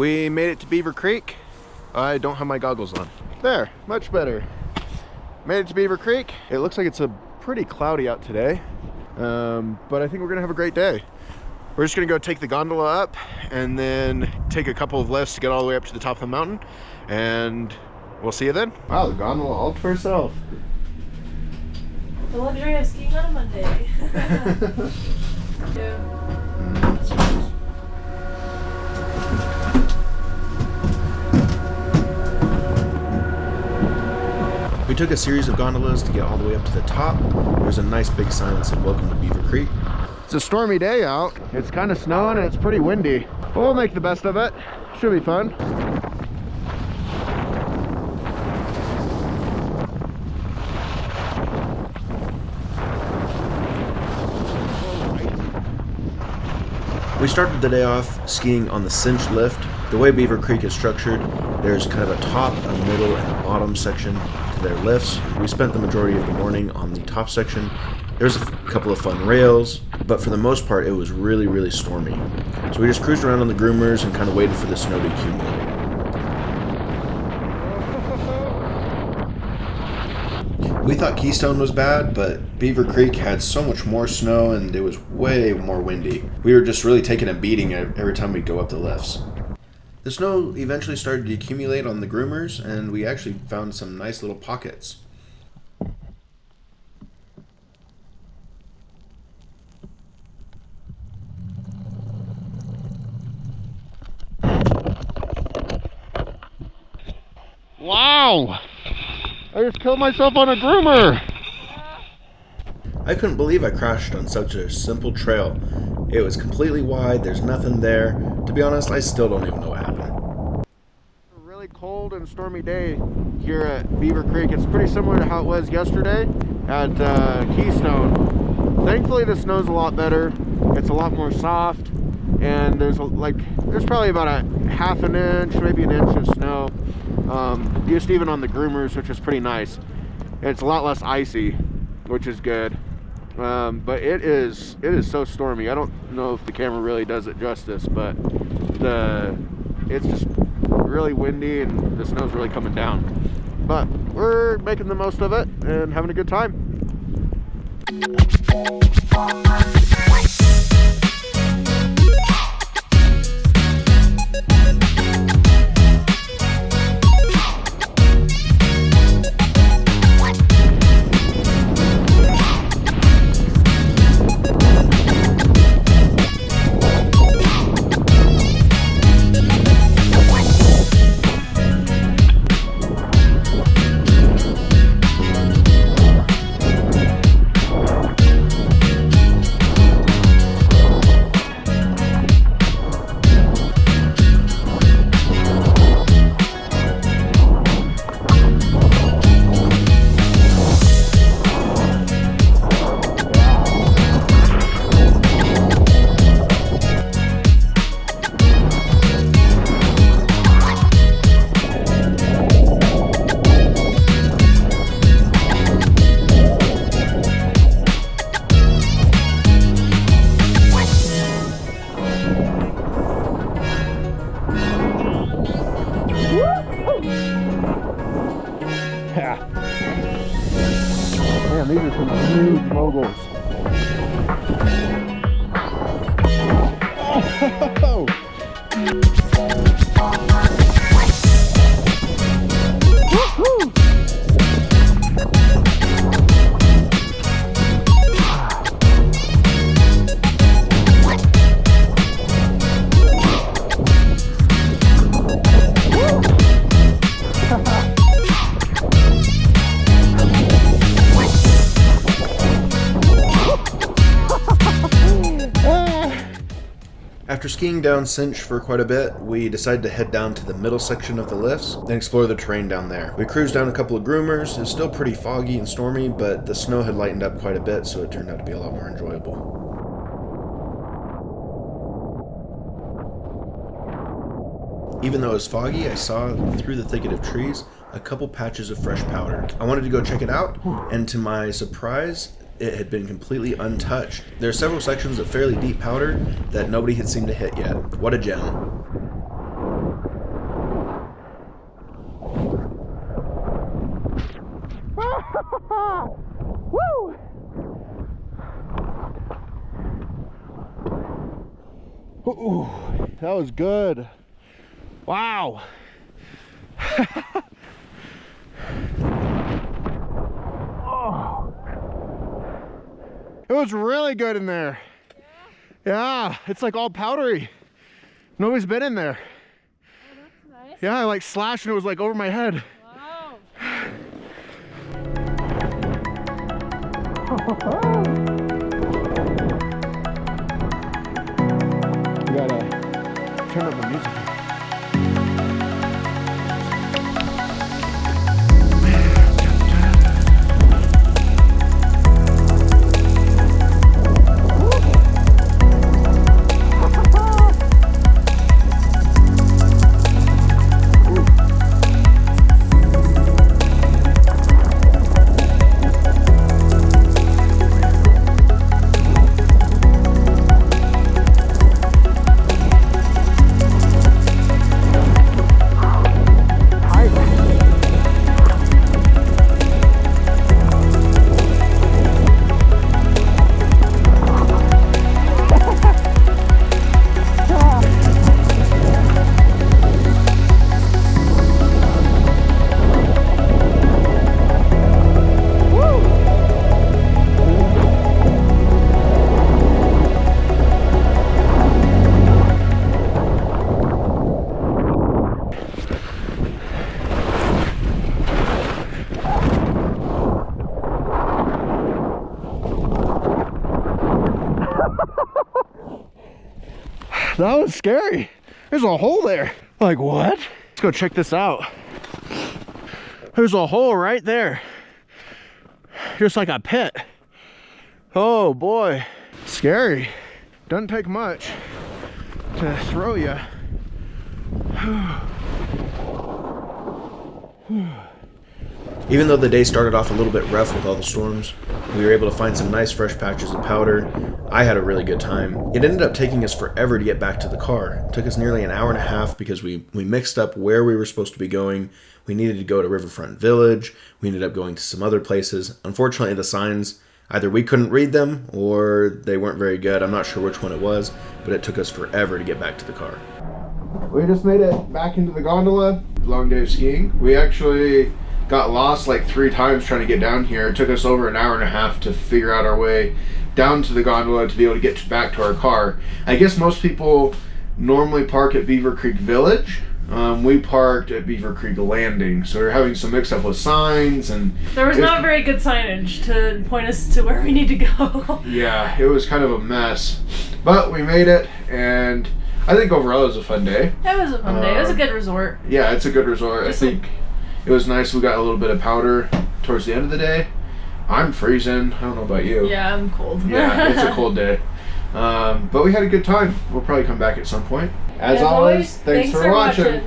We made it to Beaver Creek. I don't have my goggles on. There, much better. Made it to Beaver Creek. It looks like it's a pretty cloudy out today, but I think we're gonna have a great day. We're just gonna go take the gondola up and then take a couple of lifts to get all the way up to the top of the mountain, and we'll see you then. Wow, the gondola all to herself. The luxury of skiing on a Monday. Yeah. We took a series of gondolas to get all the way up to the top. There's a nice big sign that said "Welcome to Beaver Creek." It's a stormy day out. It's kind of snowing and it's pretty windy. But we'll make the best of it. Should be fun. We started the day off skiing on the cinch lift. The way Beaver Creek is structured, there's kind of a top, a middle, and a bottom section to their lifts. We spent the majority of the morning on the top section. There's a couple of fun rails, but for the most part it was really, really stormy. So we just cruised around on the groomers and kind of waited for the snow to accumulate. We thought Keystone was bad, but Beaver Creek had so much more snow and it was way more windy. We were just really taking a beating every time we'd go up the lifts. The snow eventually started to accumulate on the groomers, and we actually found some nice little pockets. Wow! I just killed myself on a groomer! I couldn't believe I crashed on such a simple trail. It was completely wide, there's nothing there. To be honest, I still don't even know what happened. A really cold and stormy day here at Beaver Creek. It's pretty similar to how it was yesterday at Keystone. Thankfully the snow's a lot better. It's a lot more soft, and there's probably about a half an inch, maybe an inch of snow. Just even on the groomers, which is pretty nice. And it's a lot less icy, which is good. But it is so stormy. I don't know if the camera really does it justice, but it's just really windy and the snow's really coming down. But we're making the most of it and having a good time. Yeah. Man, these are some huge moguls. Oh! Woo-hoo! After skiing down Cinch for quite a bit, we decided to head down to the middle section of the lifts and explore the terrain down there. We cruised down a couple of groomers. It's still pretty foggy and stormy, but the snow had lightened up quite a bit, so it turned out to be a lot more enjoyable. Even though it was foggy, I saw through the thicket of trees a couple patches of fresh powder. I wanted to go check it out, and to my surprise, it had been completely untouched. There are several sections of fairly deep powder that nobody had seemed to hit yet. What a gem. Ooh, that was good. Wow. Oh. It was really good in there. Yeah, it's like all powdery. Nobody's been in there. Oh, that's nice. Yeah, I like slashed and it was like over my head. Wow. You gotta turn up the music. That was scary. There's a hole there. Like, what? Let's go check this out. There's a hole right there. Just like a pit. Oh boy. Scary. Doesn't take much to throw you. Even though the day started off a little bit rough with all the storms, we were able to find some nice fresh patches of powder. I had a really good time. It ended up taking us forever to get back to the car. It took us nearly an hour and a half because we mixed up where we were supposed to be going. We needed to go to Riverfront Village. We ended up going to some other places. Unfortunately, the signs, either we couldn't read them or they weren't very good. I'm not sure which one it was, but it took us forever to get back to the car. We just made it back into the gondola. Long day of skiing. We actually got lost like 3 times trying to get down here. It took us over an hour and a half to figure out our way down to the gondola to be able to get back to our car. I guess most people normally park at Beaver Creek Village. We parked at Beaver Creek Landing, so we're having some mix up with signs, and there was not very good signage to point us to where we need to go. Yeah, it was kind of a mess, but we made it, and I think overall it was a fun day. It was a fun day. It was a good resort. Yeah, it's a good resort. I think it was nice. We got a little bit of powder towards the end of the day. I'm freezing. I don't know about you. Yeah, I'm cold. Yeah, it's a cold day. But we had a good time. We'll probably come back at some point. As always, thanks for watching.